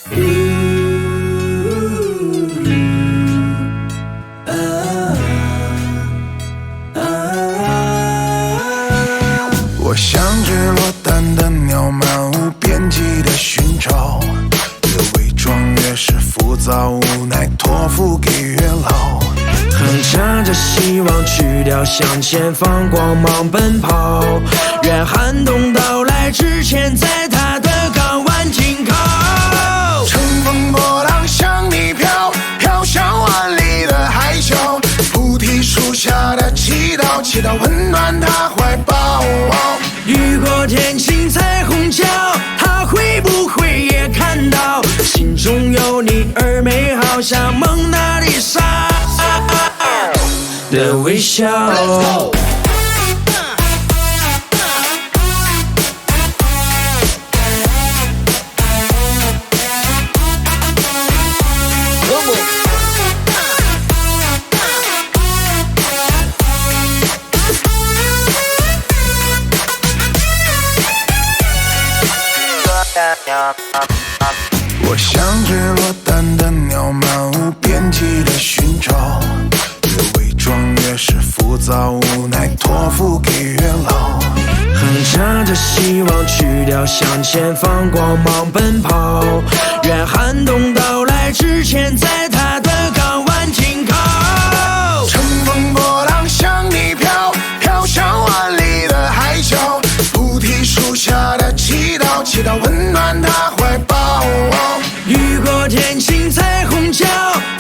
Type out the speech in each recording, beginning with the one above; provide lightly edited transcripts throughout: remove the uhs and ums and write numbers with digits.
我像只落单的鸟，漫无边际的寻找，越伪装越是浮躁，无奈托付给月老。哼唱着希望曲调，向前方光芒奔跑，愿寒冬到来之前，在他的港湾停靠。乘风破浪向你飘，飘向万里的海角，菩提树下的祈祷，祈祷温暖他怀抱。雨过天晴彩虹桥，他会不会也看到？心中有你而美好，像蒙娜丽莎的微笑。我像只落单的鸟，漫无边际的寻找，越伪装越是浮躁，无奈托付给月老。哼唱着希望曲调，向前方光芒奔跑，愿寒冬到来之前，在他的港湾停靠。乘风破浪向你飘，飘向万里的海角，菩提树下的祈祷，祈祷温暖他怀抱。雨过天晴彩虹桥，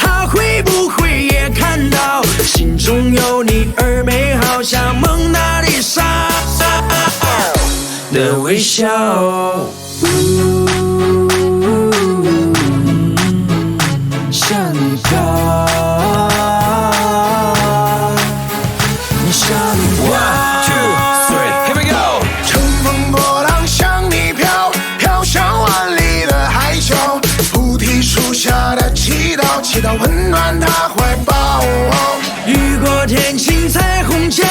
他会不会也看到？心中有你而美好，像蒙娜丽莎的微笑。向你飘，向你飘。1, 2, 3, here we go。乘风破浪向你飘，飘向万里的海角，菩提树下的祈祷，祈祷温暖他怀抱。雨过天晴彩虹桥，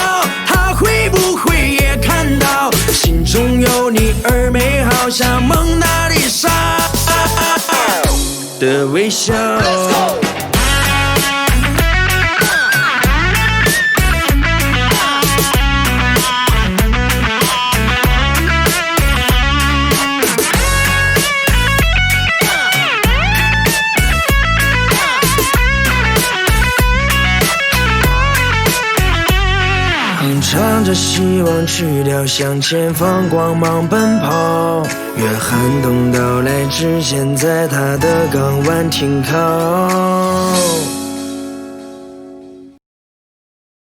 他会不会也看到？心中有你而美好，像蒙娜丽莎的微笑。哼唱着希望曲调，向前方光芒奔跑，愿寒冬到来之前，在他的港湾停靠。